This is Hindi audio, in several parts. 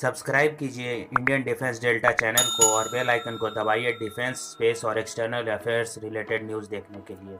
सब्सक्राइब कीजिए इंडियन डिफेंस डेल्टा चैनल को और बेल आइकन को दबाइए डिफेंस, स्पेस और एक्सटर्नल अफेयर्स रिलेटेड न्यूज़ देखने के लिए।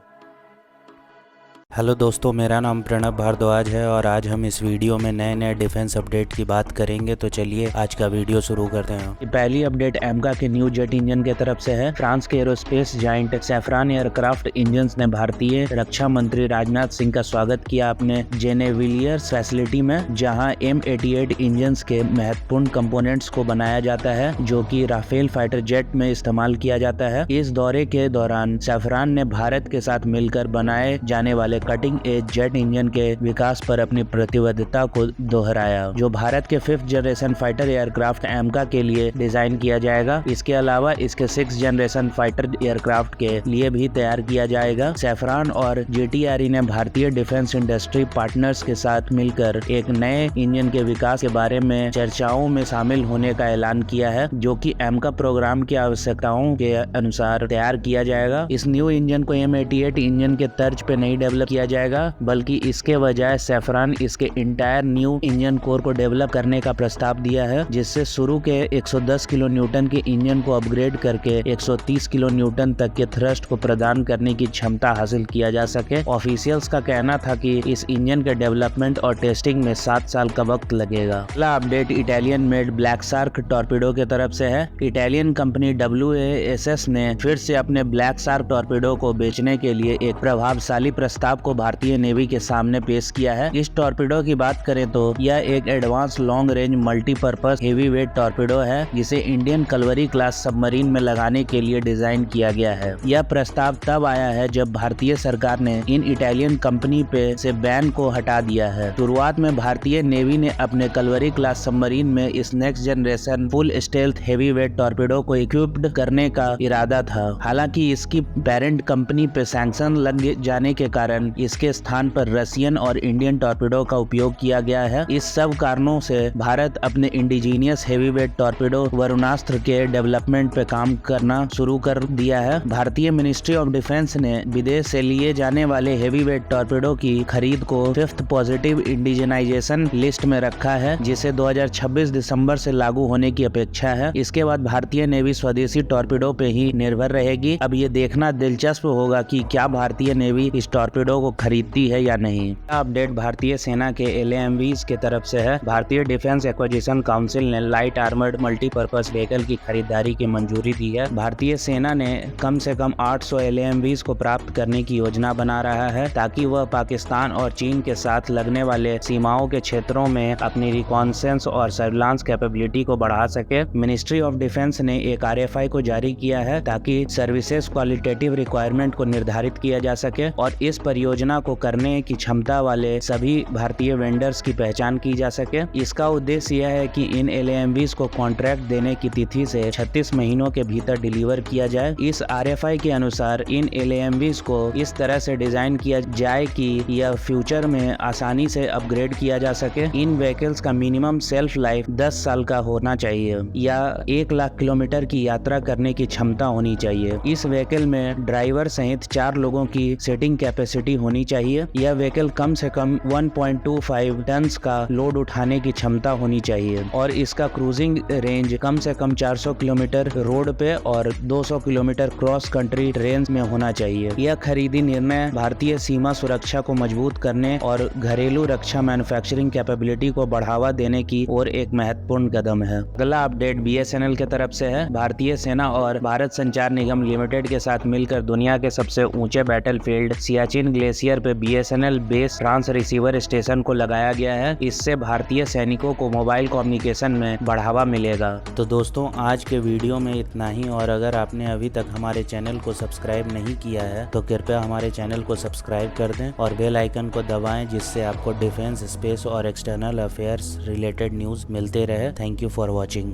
हेलो दोस्तों, मेरा नाम प्रणब भारद्वाज है और आज हम इस वीडियो में नए नए डिफेंस अपडेट की बात करेंगे। तो चलिए आज का वीडियो शुरू करते हैं। पहली अपडेट एमका के न्यू जेट इंजन की तरफ से है। फ्रांस के aerospace giant saffron aircraft engines ने भारतीय रक्षा मंत्री राजनाथ सिंह का स्वागत किया अपने जेनेविलियर्स फैसिलिटी में, जहां M88 इंजन्स के महत्वपूर्ण कंपोनेंट्स को बनाया जाता है जो कि राफेल फाइटर जेट में इस्तेमाल किया जाता है। इस दौरे के दौरान सैफरान ने भारत के साथ मिलकर बनाए जाने वाले कटिंग एज जेट इंजन के विकास पर अपनी प्रतिबद्धता को दोहराया, जो भारत के 5th जनरेशन फाइटर एयरक्राफ्ट एमका के लिए डिजाइन किया जाएगा। इसके अलावा इसके 6th जनरेशन फाइटर एयरक्राफ्ट के लिए भी तैयार किया जाएगा। सैफरान और GTRE ने भारतीय डिफेंस इंडस्ट्री पार्टनर्स के साथ मिलकर एक नए इंजन के विकास के बारे में चर्चाओं में शामिल होने का ऐलान किया है, जो कि एमका प्रोग्राम की आवश्यकताओं के अनुसार तैयार किया जाएगा। इस न्यू इंजन को M88 इंजन के तर्ज पे नहीं डेवलप किया जाएगा, बल्कि इसके बजाय सैफरान इसके इंटायर न्यू इंजन कोर को डेवलप करने का प्रस्ताव दिया है, जिससे शुरू के 110 किलो न्यूटन के इंजन को अपग्रेड करके 130 किलो न्यूटन तक के थ्रस्ट को प्रदान करने की क्षमता हासिल किया जा सके। ऑफिशियल्स का कहना था कि इस इंजन के डेवलपमेंट और टेस्टिंग में 7 साल का वक्त लगेगा। अगला update Italian made black shark torpedo की तरफ से है। इटालियन कंपनी WASS ने फिर से अपने ब्लैक शार्क टॉर्पीडो को बेचने के लिए एक प्रभावशाली प्रस्ताव को भारतीय नेवी के सामने पेश किया है। इस टॉर्पीडो की बात करें तो यह एक advance long range multipurpose heavy weight torpedo है, जिसे इंडियन कलवरी क्लास सबमरीन में लगाने के लिए डिजाइन किया गया है। यह प्रस्ताव तब आया है जब भारतीय सरकार ने इन इटालियन कंपनी पे से बैन को हटा दिया है। शुरुआत में भारतीय नेवी ने अपने कलवरी क्लास सबमरीन में इस next generation full stealth heavy weight torpedo को इक्विप्ड करने का इरादा था। हालांकि इसकी पेरेंट कंपनी पे सैंक्शन लग जाने के कारण इसके स्थान पर रशियन और इंडियन टॉर्पीडो का उपयोग किया गया है। इस सब कारणों से भारत अपने indigenous heavy weight torpedo Varunastra के डेवलपमेंट पे काम करना शुरू कर दिया है। भारतीय मिनिस्ट्री ऑफ डिफेंस ने विदेश से लिए जाने वाले हेवी वेट टॉर्पीडो की खरीद को 5th पॉजिटिव इंडिजनाइजेशन लिस्ट में रखा है, जिसे 2026 दिसंबर से लागू होने की अपेक्षा है। इसके बाद भारतीय नेवी स्वदेशी टॉर्पीडो पे ही निर्भर रहेगी। अब ये देखना दिलचस्प होगा कि क्या भारतीय नेवी इस टॉर्पीडो को खरीदती है या नहीं। अपडेट भारतीय सेना के LAMVs के तरफ से है। भारतीय डिफेंस एक्विजिशन काउंसिल ने लाइट आर्मर्ड मल्टीपर्पज व्हीकल की खरीदारी की मंजूरी दी है। भारतीय सेना ने कम से कम 800 LAMVs को प्राप्त करने की योजना बना रहा है, ताकि वह पाकिस्तान और चीन के साथ लगने वाले सीमाओं के क्षेत्रों में अपनी रिकॉन्सेंस और सर्विलांस कैपेबिलिटी को बढ़ा सके। मिनिस्ट्री ऑफ डिफेंस ने एक RFI को जारी किया है, ताकि सर्विसेज क्वालिटेटिव रिक्वायरमेंट को निर्धारित किया जा सके और इस परियोजना को करने की क्षमता वाले सभी भारतीय वेंडर्स की पहचान की जा सके। इसका उद्देश्य यह है कि इन LAMVs को कॉन्ट्रैक्ट देने की तिथि से 36 महीनों के भीतर डिलीवर किया जाए। इस RFI के अनुसार इन LAMVs को इस तरह से डिजाइन किया जाए कि यह फ्यूचर में आसानी से अपग्रेड किया जा सके। इन व्हीकल्स का मिनिमम सेल्फ लाइफ 10 साल का होना चाहिए या 1 लाख किलोमीटर की यात्रा करने की क्षमता होनी चाहिए। इस व्हीकल में ड्राइवर सहित 4 लोगों की सीटिंग कैपेसिटी होनी चाहिए। यह व्हीकल कम से कम 1.25 टन्स का लोड उठाने की क्षमता होनी चाहिए और इसका क्रूजिंग रेंज कम से कम 400 किलोमीटर रोड पे और 200 किलोमीटर क्रॉस कंट्री रेंज में होना चाहिए। यह खरीदी निर्णय भारतीय सीमा सुरक्षा को मजबूत करने और घरेलू रक्षा मैन्युफैक्चरिंग कैपेबिलिटी को बढ़ावा देने की ओर एक महत्वपूर्ण कदम है। अगला अपडेट BSNL के तरफ से है। भारतीय सेना और भारत संचार निगम लिमिटेड के साथ मिलकर दुनिया के सबसे ऊंचे बैटलफील्ड सियाचिन ग्लेशियर पे BSNL base transceiver station को लगाया गया है। इससे भारतीय सैनिकों को मोबाइल कम्युनिकेशन में बढ़ावा मिलेगा। तो दोस्तों, आज के वीडियो में इतना ही, और अगर आपने अभी तक हमारे चैनल को सब्सक्राइब नहीं किया है तो कृपया हमारे चैनल को सब्सक्राइब कर दें और बेल आइकन को दबाएं, जिससे आपको डिफेंस, स्पेस और एक्सटर्नल अफेयर्स रिलेटेड न्यूज़ मिलते रहे। Thank you for watching.